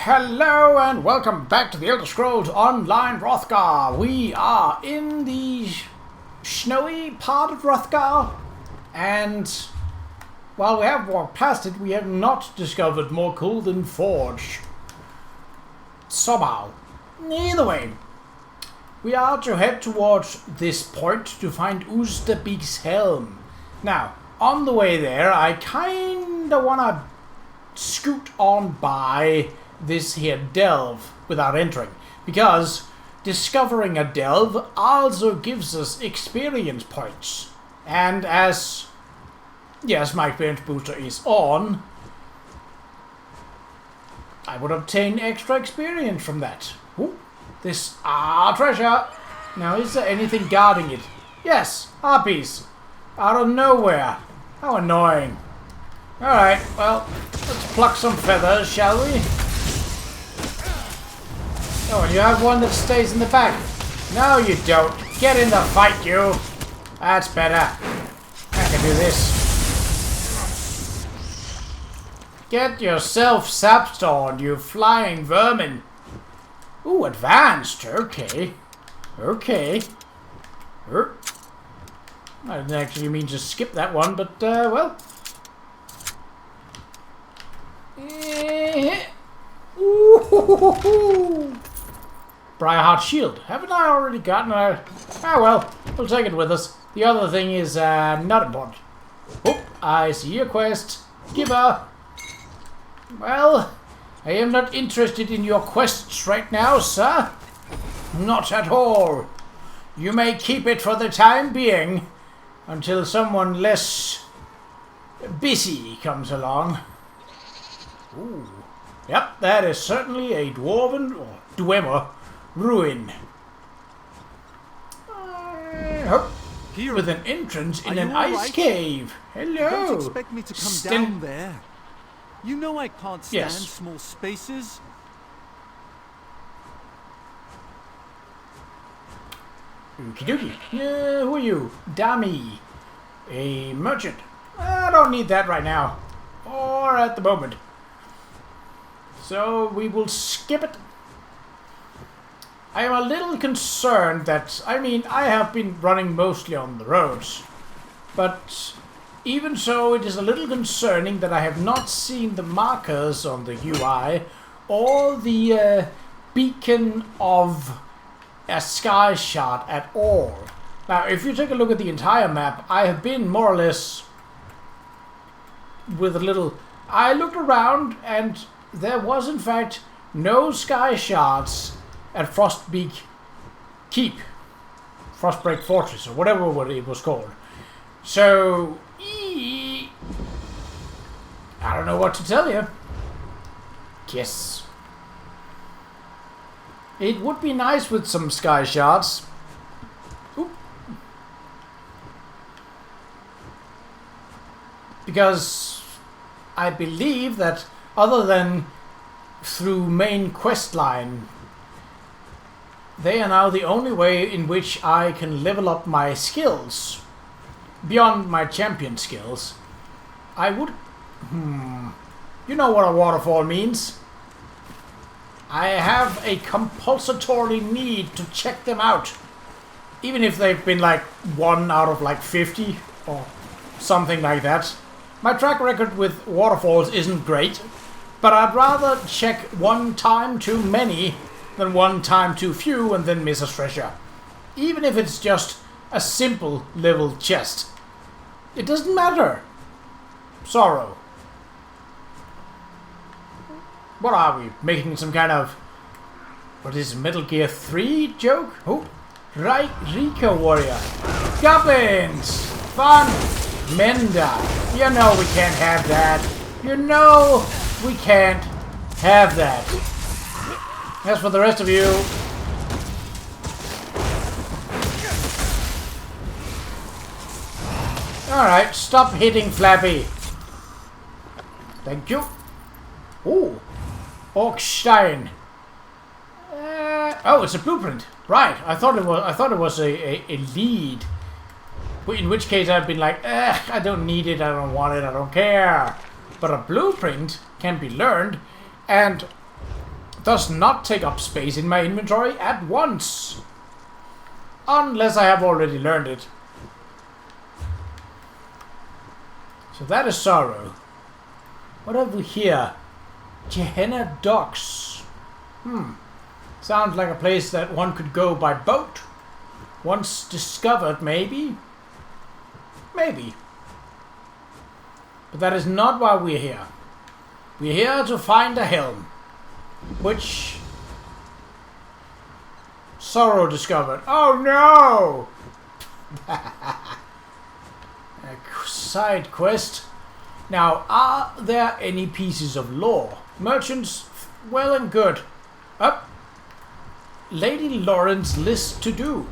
Hello and welcome back to the Elder Scrolls Online Hrothgar. We are in the snowy part of Hrothgar, and while we have walked past it, we have not discovered more cool than Forge. Somehow. Either way, we are to head towards this point to find Osterbeek's helm. Now, on the way there, I kinda wanna scoot on by this here delve without entering, because discovering a delve also gives us experience points, and as yes, my experience booster is on, I would obtain extra experience from that. Ooh, this treasure. Now, is there anything guarding it? Yes, harpies out of nowhere. How annoying. Alright, well, let's pluck some feathers, shall we? Oh, and you have one that stays in the back. No, you don't. Get in the fight, you. That's better. I can do this. Get yourself sapstorn, you flying vermin. Ooh, advanced. Okay. Okay. I didn't actually mean to skip that one, but, well. Ooh. Briarheart Shield. Haven't I already gotten a... Ah, well, we'll take it with us. The other thing is not important. Oh, I see your quest. Giver. Well, I am not interested in your quests right now, sir. Not at all. You may keep it for the time being, until someone less busy comes along. Ooh. Yep, that is certainly a dwarven or dwemer ruin. With an entrance in an ice cave. Hello. Don't expect me to come down there. You know I can't stand small spaces. Okie dokie. Who are you? Dami. A merchant. I don't need that right now. Or at the moment. So we will skip it. I am a little concerned that, I mean, I have been running mostly on the roads, but even so, it is a little concerning that I have not seen the markers on the UI or the beacon of a sky shard at all. Now, if you take a look at the entire map, I have been more or less with a little... I looked around and there was, in fact, no sky shards at Frostbeak Keep, Frostbreak Fortress, or whatever it was called. So, I don't know what to tell you. Yes. It would be nice with some sky shards. Oop. Because I believe that other than through main quest line, they are now the only way in which I can level up my skills. Beyond my champion skills. I would... You know what a waterfall means. I have a compulsory need to check them out. Even if they've been like 1 out of like 50 or something like that. My track record with waterfalls isn't great, but I'd rather check one time too many than one time too few and then miss a treasure. Even if it's just a simple level chest. It doesn't matter. Sorrow. What are we? Making some kind of... What is Metal Gear 3 joke? Oh, right, Rika Warrior. Goblins! Fun! Menda. You know we can't have that. You know we can't have that. As for the rest of you... Alright, stop hitting Flappy. Thank you. Ooh. Orkstein. Oh, it's a blueprint. Right. I thought it was a lead. In which case I've been like, I don't need it, I don't want it, I don't care. But a blueprint can be learned, and does not take up space in my inventory at once. Unless I have already learned it. So that is sorrow. What have we here? Gehenna Docks. Sounds like a place that one could go by boat. Once discovered, maybe? Maybe. But that is not why we're here. We're here to find a helm. Which... Sorrow discovered. Oh no! A side quest. Now, are there any pieces of lore? Merchants, well and good. Up. Lady Lauren's list to do.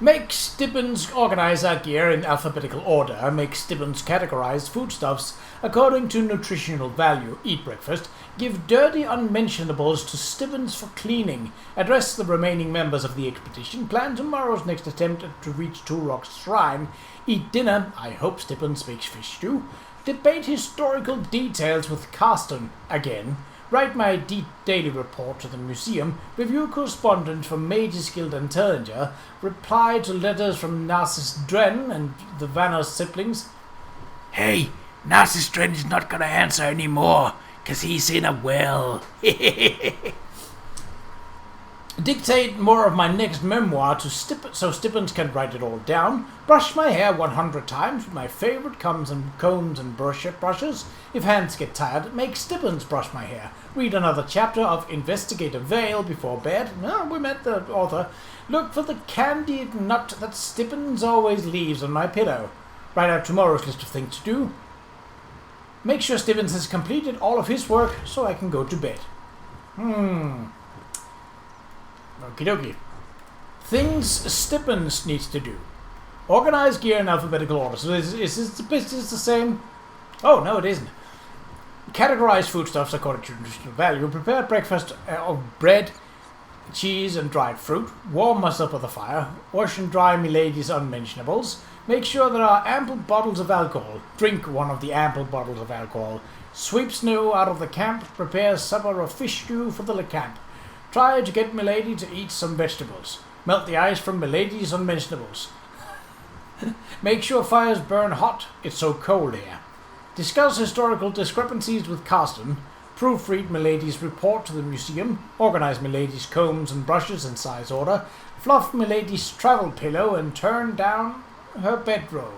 Make Stibbons organize our gear in alphabetical order. Make Stibbons categorize foodstuffs according to nutritional value. Eat breakfast. Give dirty unmentionables to Stibbons for cleaning. Address the remaining members of the expedition. Plan tomorrow's next attempt to reach Qa'Rajh's shrine. Eat dinner. I hope Stibbons speaks fish stew. Debate historical details with Carsten again. Write my daily report to the museum. Review correspondence from Mages Guild and Tellinger. Reply to letters from Narcissus Dren and the Vanos siblings. Hey, Narcissus Dren is not gonna answer anymore, 'cause he's in a well. Dictate more of my next memoir to so Stibbons can write it all down. Brush my hair 100 times with my favorite combs and brushes. If hands get tired, make Stibbons brush my hair. Read another chapter of Investigate a Veil before bed. Oh, we met the author. Look for the candied nut that Stibbons always leaves on my pillow. Write out tomorrow's list of things to do. Make sure Stibbons has completed all of his work so I can go to bed. Okie dokie. Things Stibbons needs to do. Organize gear in alphabetical order. So is this the same? Oh, no, it isn't. Categorize foodstuffs according to nutritional value. Prepare breakfast of bread, cheese, and dried fruit. Warm us up with a fire. Wash and dry milady's unmentionables. Make sure there are ample bottles of alcohol. Drink one of the ample bottles of alcohol. Sweep snow out of the camp. Prepare supper of fish stew for the camp. Try to get Milady to eat some vegetables. Melt the ice from Milady's unmentionables. Make sure fires burn hot. It's so cold here. Discuss historical discrepancies with Carsten. Proofread Milady's report to the museum. Organize Milady's combs and brushes in size order. Fluff Milady's travel pillow and turn down her bedroll.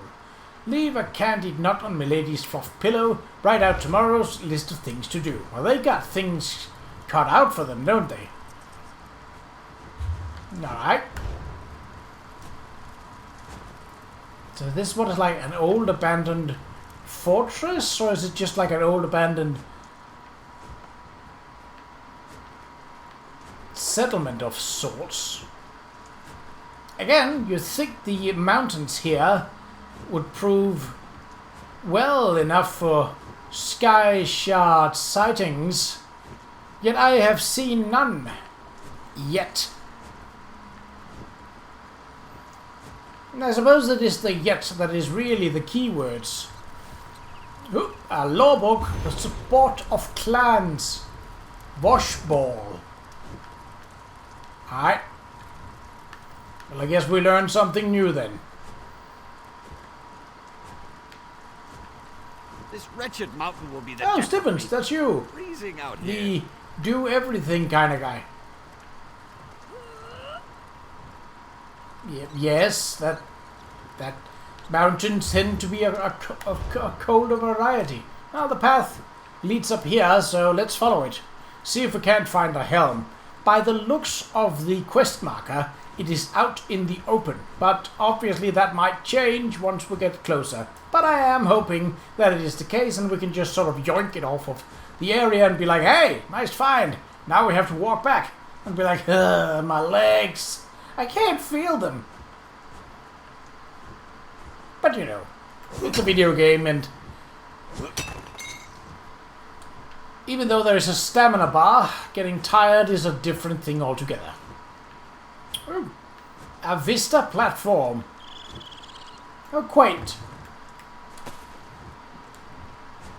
Leave a candied nut on Milady's fluff pillow. Write out tomorrow's list of things to do. Well, they got things cut out for them, don't they? Alright. So this what is like an old abandoned fortress, or is it just like an old abandoned settlement of sorts? Again, you'd think the mountains here would prove well enough for sky shard sightings, yet I have seen none yet. And I suppose that is the yet that is really the key words. Ooh, a law book, the support of clans. Washball. Alright. Well, I guess we learned something new then. This wretched mountain will be the Oh, Stibbons, that's you. Freezing out The here. do everything kind of guy. Yes, that mountains tend to be a colder variety. Now the path leads up here, so let's follow it. See if we can't find a helm. By the looks of the quest marker, it is out in the open, but obviously that might change once we get closer. But I am hoping that it is the case and we can just sort of yoink it off of the area and be like, hey, nice find. Now we have to walk back and be like, my legs. I can't feel them. But you know, it's a video game, and even though there is a stamina bar, getting tired is a different thing altogether. Ooh, a Vista platform. How quaint.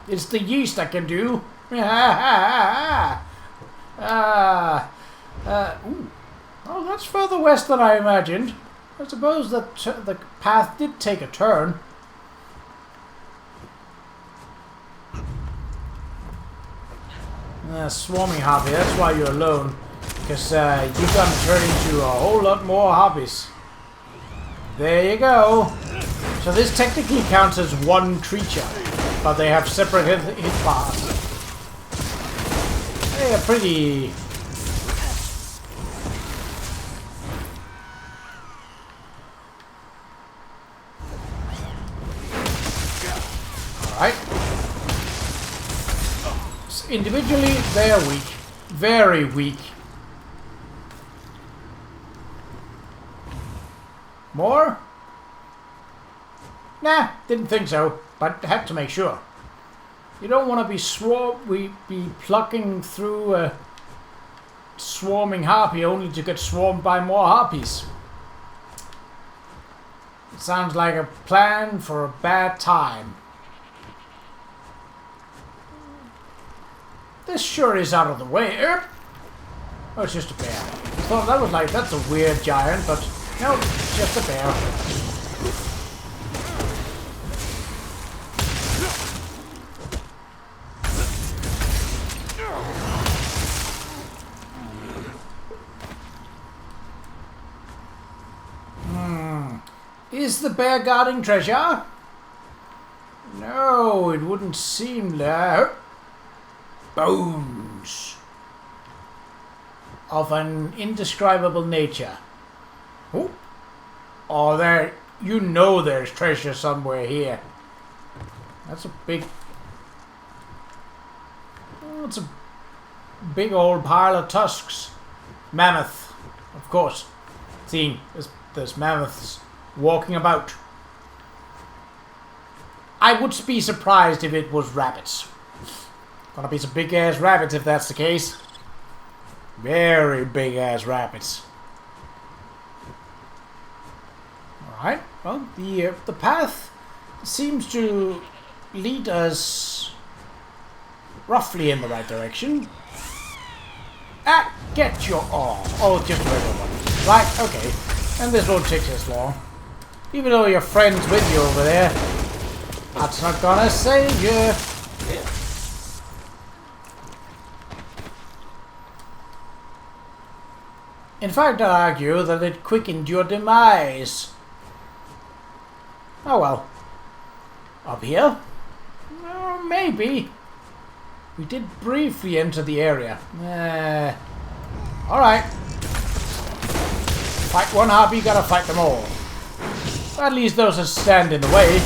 It's the yeast I can do. Ooh. Oh, that's further west than I imagined. I suppose that the path did take a turn. Swarming harpy, that's why you're alone. Because you're going to turn into a whole lot more harpies. There you go. So this technically counts as one creature, but they have separate hit bars. They are pretty... Alright. So individually, they are weak. Very weak. More? Nah, didn't think so, but had to make sure. You don't want to be plucking through a swarming harpy only to get swarmed by more harpies. It sounds like a plan for a bad time. This sure is out of the way. Oh, it's just a bear. I thought that was like, that's a weird giant, but no, it's just a bear. Is the bear guarding treasure? No, it wouldn't seem like. Bones of an indescribable nature. Oh, there. You know there's treasure somewhere here. That's a big. Oh, it's a big old pile of tusks. Mammoth, of course. See, there's mammoths walking about. I would be surprised if it was rabbits. Gonna be some big ass rabbits if that's the case. Very big ass rabbits. Alright, well, the path seems to lead us roughly in the right direction. Ah, get your... Oh, just a regular one. Right, okay. And this won't take this long. Even though your friend's with you over there, that's not gonna save you. In fact, I argue that it quickened your demise. Oh well. Up here? Maybe. We did briefly enter the area. Alright. Fight one harpy, gotta fight them all. At least those that stand in the way.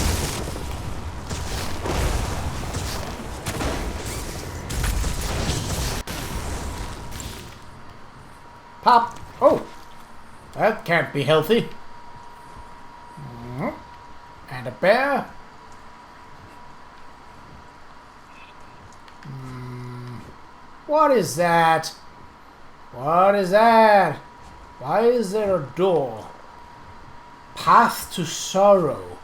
Pop. Oh. That can't be healthy. And a bear. What is that? What is that? Why is there a door? Path to Sorrow.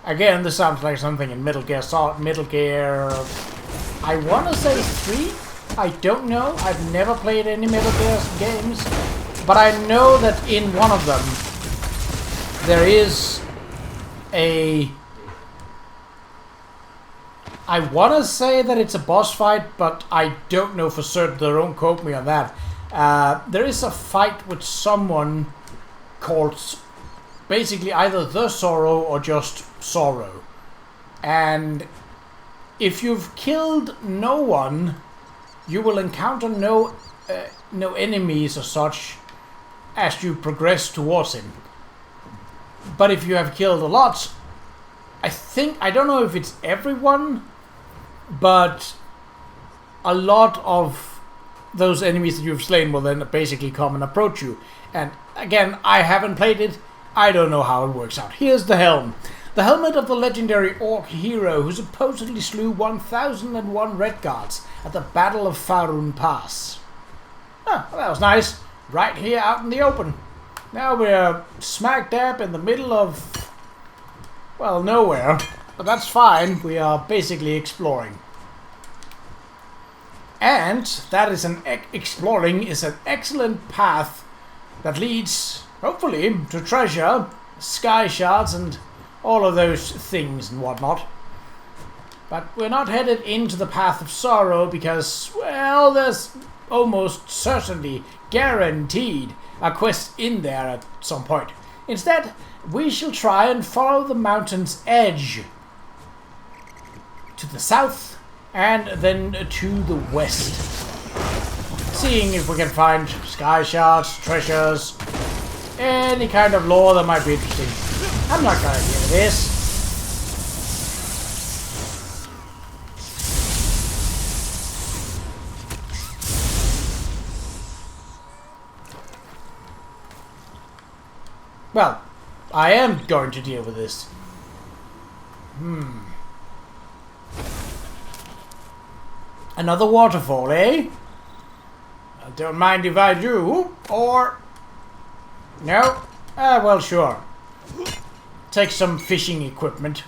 Again, this sounds like something in Metal Gear. I want to say 3? I don't know. I've never played any Metal Gear games. But I know that in one of them, there is a... I want to say that it's a boss fight, but I don't know for certain. Don't quote me on that. There is a fight with someone called basically either the Sorrow or just Sorrow. And if you've killed no one, you will encounter no enemies or such as you progress towards him. But if you have killed a lot, I don't know if it's everyone, but a lot of those enemies that you've slain will then basically come and approach you. And again, I haven't played it. I don't know how it works out. Here's the helm. The helmet of the legendary orc hero who supposedly slew 1001 Red Guards at the Battle of Farun Pass. Oh, well, that was nice. Right here out in the open. Now we're smack dab in the middle of, well, nowhere. But that's fine. We are basically exploring. And that is exploring is an excellent path that leads, hopefully, to treasure, sky shards, and all of those things and whatnot. But we're not headed into the path of sorrow because, well, there's almost certainly guaranteed a quest in there at some point. Instead, we shall try and follow the mountain's edge to the south and then to the west, seeing if we can find sky shards, treasures, any kind of lore that might be interesting. I'm not gonna do this. Well, I am going to deal with this. Another waterfall, eh? I don't mind if I do. Or... no? Ah, well, sure. Take some fishing equipment.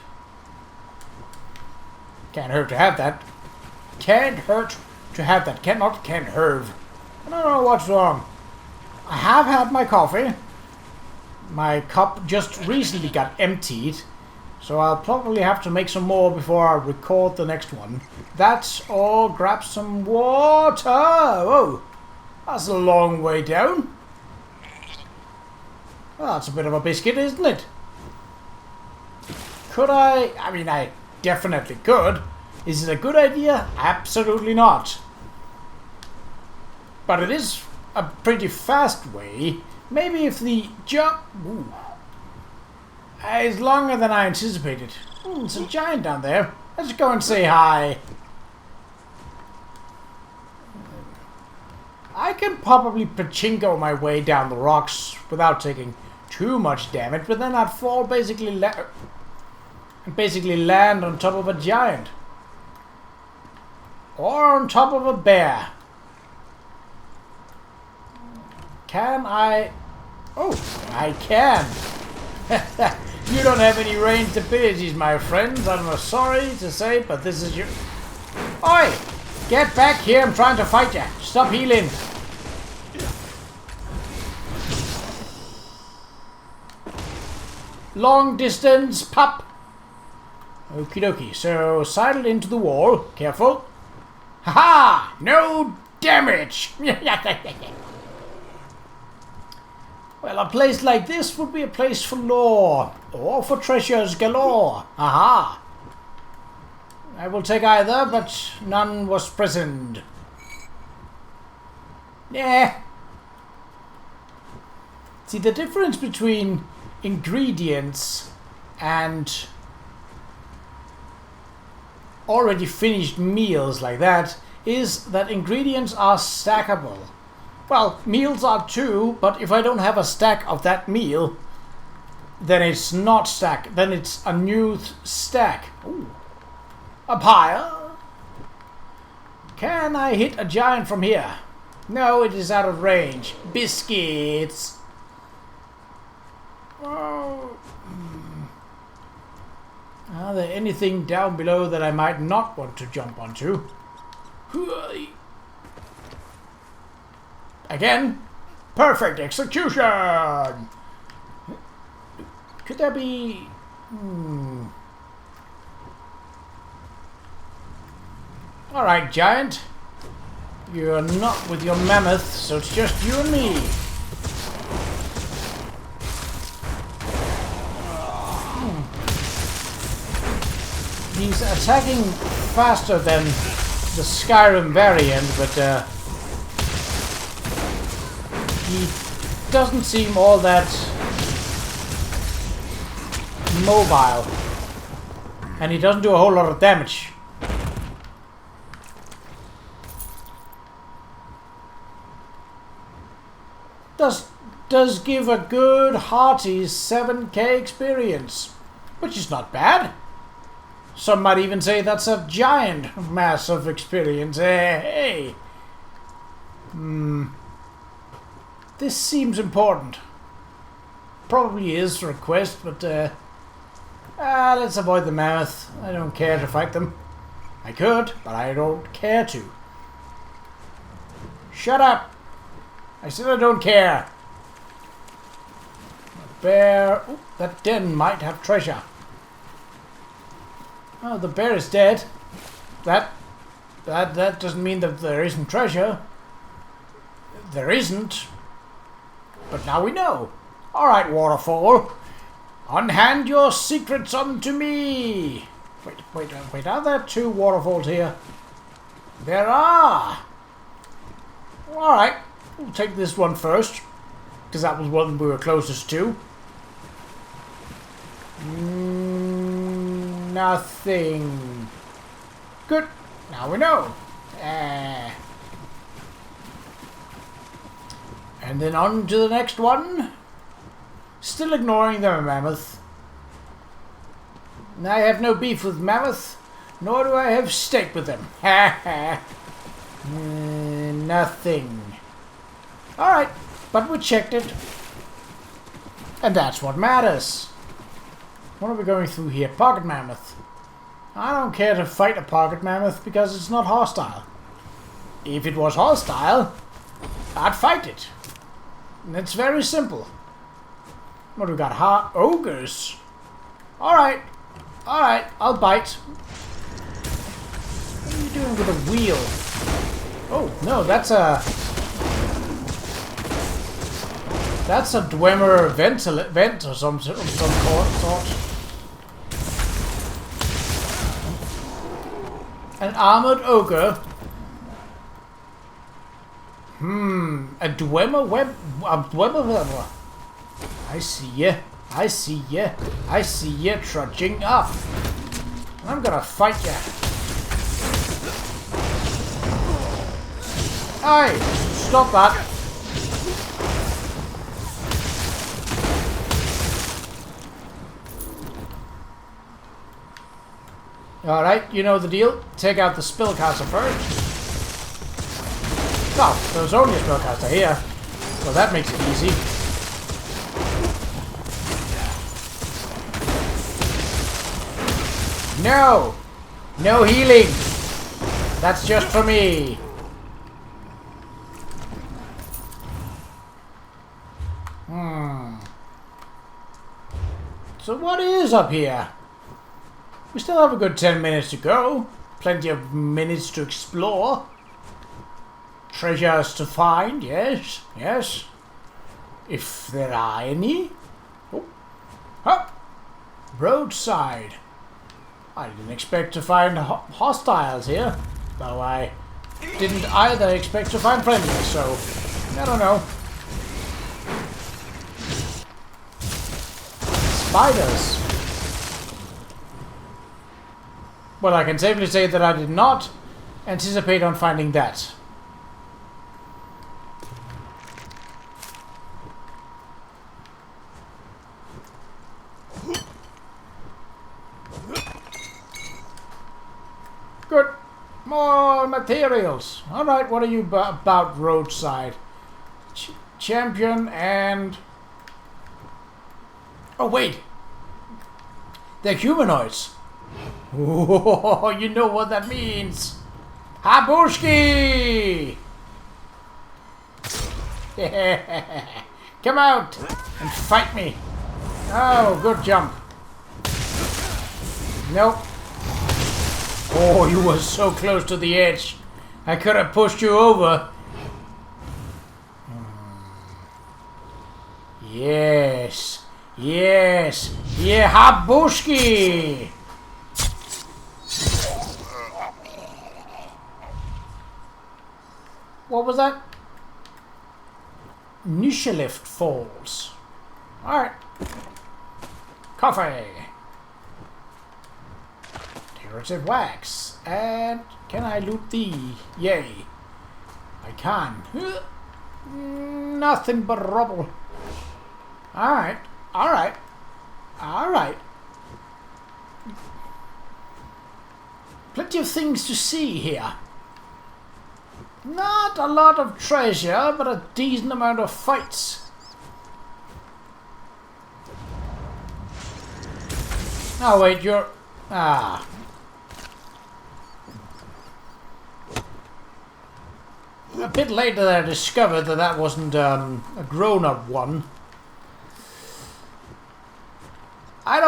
Can't hurt to have that. Can't hurt to have that. Can't hurt. I don't know what's wrong. I have had my coffee. My cup just recently got emptied, so I'll probably have to make some more before I record the next one. That's all. Grab some water. Whoa, that's a long way down. Well, that's a bit of a biscuit, isn't it? Could I? I mean, I definitely could. Is it a good idea? Absolutely not. But it is a pretty fast way. Maybe if the jump is longer than I anticipated. It's a giant down there. Let's go and say hi. I can probably pachinko my way down the rocks without taking too much damage, but then I'd fall basically land on top of a giant. Or on top of a bear. Can I? Oh, I can. You don't have any ranged abilities, my friends. I'm sorry to say, but this is your... Oi! Get back here, I'm trying to fight you. Stop healing. Long distance, pup. Okie dokie, so sidle into the wall. Careful. Ha-ha! No damage! Well, a place like this would be a place for lore, or for treasures galore. Aha! I will take either, but none was present. Yeah. See, the difference between ingredients and already finished meals like that is that ingredients are stackable. Well, meals are too, but if I don't have a stack of that meal, then it's not stack. Then it's a new stack. Ooh. A pile. Can I hit a giant from here? No, it is out of range. Biscuits. Oh. Are there anything down below that I might not want to jump onto? Again, perfect execution! Could there be... Alright, giant. You're not with your mammoth, so it's just you and me. He's attacking faster than the Skyrim variant, but he doesn't seem all that mobile. And he doesn't do a whole lot of damage. Does give a good hearty 7k experience, which is not bad. Some might even say that's a giant mass of experience. Hey. This seems important. Probably is for a quest, but let's avoid the mammoth. I don't care to fight them. I could, but I don't care to. Shut up! I said I don't care. A bear. Ooh, that den might have treasure. Oh, the bear is dead. That doesn't mean that there isn't treasure. There isn't. But now we know. Alright, Waterfall. Unhand your secrets unto me. Wait. Are there two waterfalls here? There are. Alright. We'll take this one first. Because that was one we were closest to. Nothing. Good. Now we know. And then on to the next one. Still ignoring the mammoth. I have no beef with mammoth, nor do I have steak with them. Ha ha. Nothing. Alright, but we checked it. And that's what matters. What are we going through here? Pocket mammoth. I don't care to fight a pocket mammoth because it's not hostile. If it was hostile, I'd fight it. And it's very simple. What do we got? Ogres. Alright. Alright, I'll bite. What are you doing with a wheel? Oh, no, that's a... That's a Dwemer vent or some sort. An armored ogre. A Dwemer web. A Dwemer. I see ya. I see ya. I see ya trudging up. I'm gonna fight ya. Hey! Stop that. Alright, you know the deal. Take out the spellcaster first. Oh, there's only a spellcaster here. Well, that makes it easy. No! No healing! That's just for me! So what is up here? We still have a good 10 minutes to go. Plenty of minutes to explore. Treasures to find, yes, yes. If there are any. Oh. Huh. Roadside. I didn't expect to find hostiles here. Though I didn't either expect to find friendly, so I don't know. Spiders. Well, I can safely say that I did not anticipate on finding that. Good. More materials. Alright, what are you about, roadside? Champion and... Oh, wait. They're humanoids. Oh, you know what that means. Habushki! Come out and fight me. Oh, good jump. Nope. Oh, you were so close to the edge. I could have pushed you over. Yes. Yes. Yeah, Habushki! What was that? Nishalift Falls. Alright. Coffee. Decorative wax. And can I loot thee? Yay. I can. Nothing but rubble. Alright. Alright. Alright. Plenty of things to see here. Not a lot of treasure, but a decent amount of fights. Oh wait, you're... Ah. a bit later that I discovered that that wasn't a grown-up one. I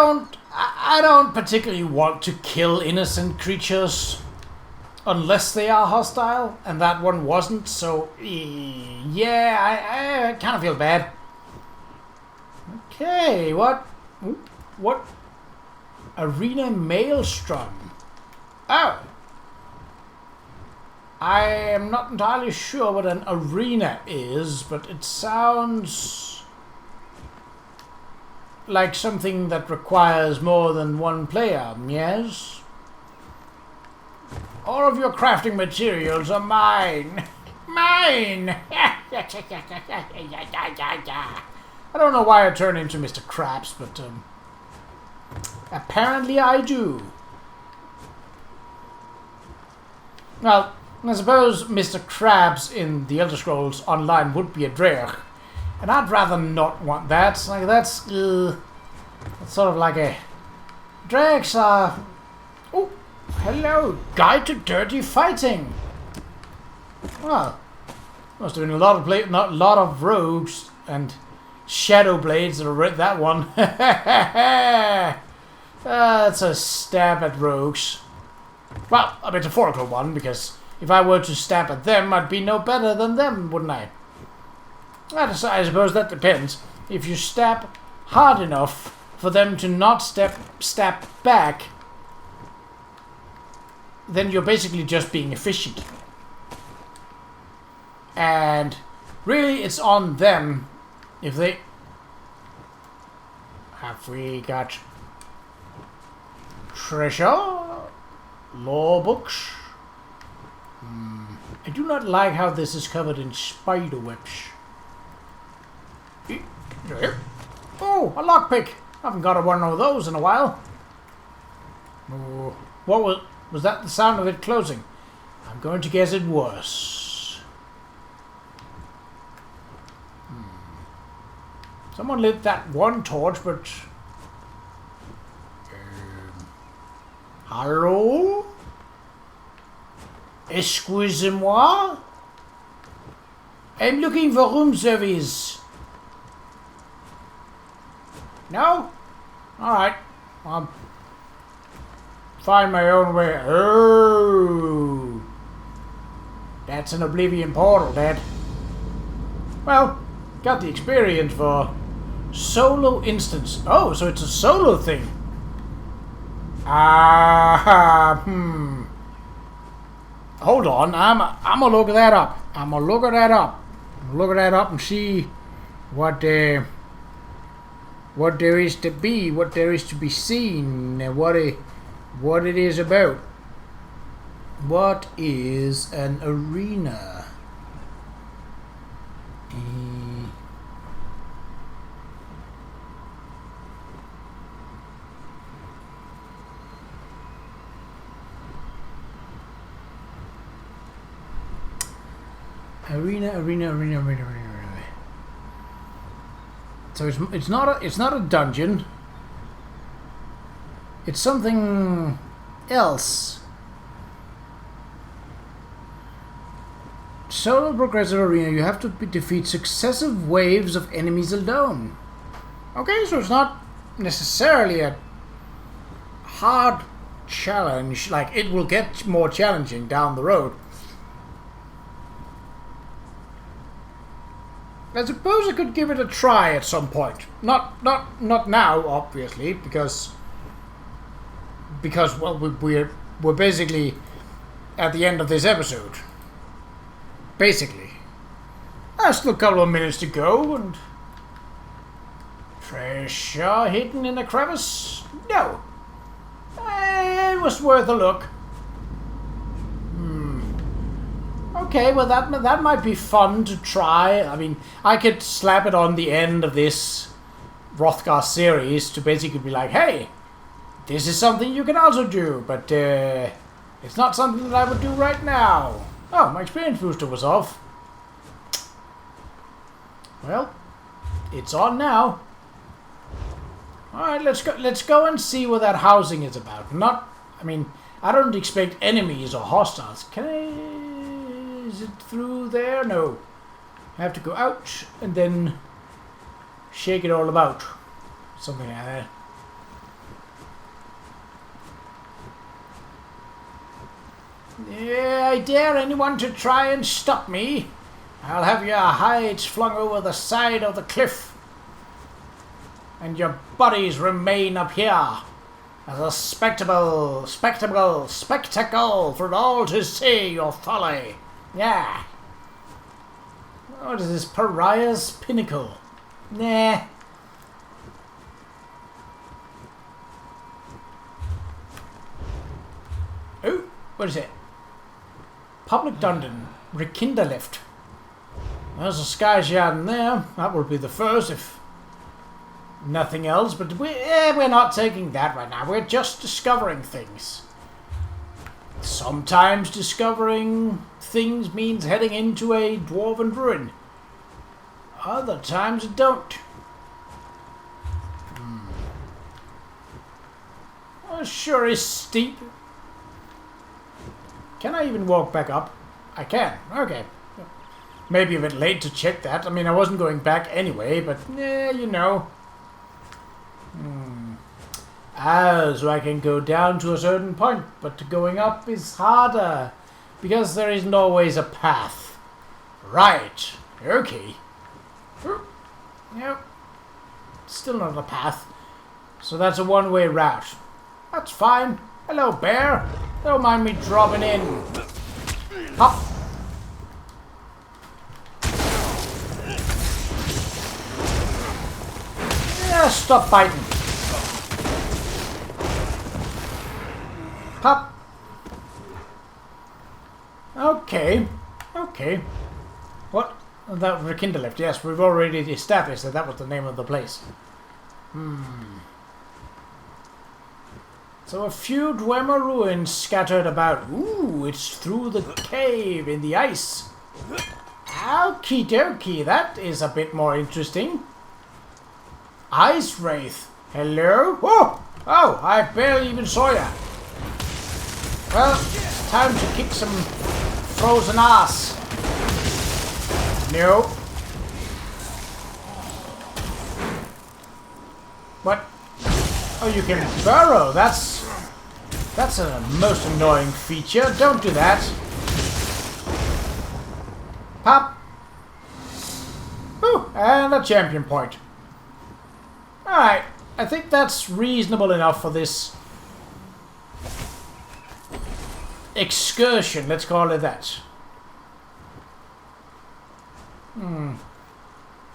don't particularly want to kill innocent creatures unless they are hostile, and that one wasn't, so yeah, I kind of feel bad. Okay, what? Arena Maelstrom. Oh. I am not entirely sure what an arena is, but it sounds like something that requires more than one player, yes? All of your crafting materials are mine. Mine! I don't know why I turned into Mr. Krabs, but apparently I do. Well, I suppose Mr. Krabs in the Elder Scrolls Online would be a Qa'Rajh, and I'd rather not want that. Like that's sort of like a Qa'Rajhs are. Oh, hello, Guide to Dirty Fighting. Well, must have been a lot of rogues and shadow blades that read that one. That's a stab at rogues. Well, a metaphorical one, because if I were to stab at them, I'd be no better than them, wouldn't I? I suppose that depends. If you stab hard enough for them to not stab back, then you're basically just being efficient. And really, it's on them if they... Have we got treasure? Law books? I do not like how this is covered in spider webs. Oh, a lockpick! I haven't got one of those in a while. Oh, what was that? The sound of it closing? I'm going to guess it was. Someone lit that one torch, but hello? Excusez-moi? I'm looking for room service. No? Alright. I'll find my own way. Oh. That's an Oblivion portal, Dad. Well, got the experience for solo instance. Oh, so it's a solo thing. Hold on, I'm gonna look that up. I'm gonna look that up and see what there is to be, what there is to be seen, and what it is about. What is an arena? Arena. So it's not a dungeon. It's something else. Solo progressive arena. You have to defeat successive waves of enemies alone. Okay, so it's not necessarily a hard challenge. Like, it will get more challenging down the road. I suppose I could give it a try at some point. Not now, obviously, because well, we're basically at the end of this episode. Basically, there's still a couple of minutes to go, and treasure hidden in a crevice? No, it was worth a look. Okay, well that might be fun to try. I mean, I could slap it on the end of this Hrothgar series to basically be like, hey, this is something you can also do, but it's not something that I would do right now. Oh, my experience booster was off. Well, it's on now. Alright, let's go and see what that housing is about. I mean, I don't expect enemies or hostiles. Can I Is it through there? No. I have to go out and then shake it all about. Something like that. Yeah, I dare anyone to try and stop me. I'll have your hides flung over the side of the cliff. And your bodies remain up here as a spectacle for all to see your folly. Yeah. What is this? Pariah's Pinnacle? Nah. Oh, what is it? Public dungeon. Rekindlift. There's a sky shard in there. That will be the first if nothing else. But we're not taking that right now. We're just discovering things. Sometimes discovering things means heading into a dwarven ruin. Other times it don't. Oh, sure is steep. Can I even walk back up? I can. Okay. Maybe a bit late to check that. I mean, I wasn't going back anyway, but you know. So I can go down to a certain point, but going up is harder because there isn't always a path. Right. Okay. Yep. Still not a path. So that's a one-way route. That's fine. Hello, bear. Don't mind me dropping in. Hop. Yeah, stop biting. Pop. Okay. Okay. What? That Rekindlift. Yes, we've already established that that was the name of the place. So a few Dwemer ruins scattered about. Ooh, it's through the cave in the ice. Okie dokie, that is a bit more interesting. Ice Wraith. Hello? Oh! Oh, I barely even saw ya. Well, it's time to kick some frozen ass. No. What? Oh, you can burrow. That's a most annoying feature. Don't do that. Pop. Ooh, and a champion point. Alright, I think that's reasonable enough for this excursion, let's call it that.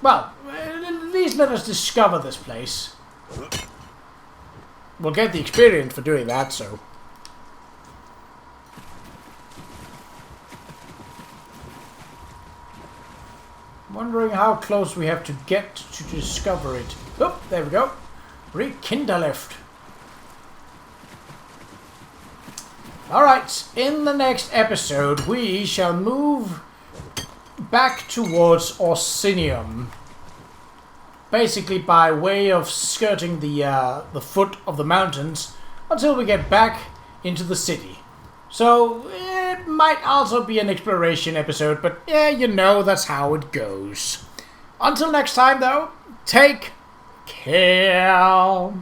Well, at least let us discover this place. We'll get the experience for doing that, so. Wondering how close we have to get to discover it. Oh, there we go. Rekindlift. Alright, in the next episode we shall move back towards Orsinium. Basically by way of skirting the foot of the mountains until we get back into the city. So it might also be an exploration episode, but yeah, you know, that's how it goes. Until next time though, take care.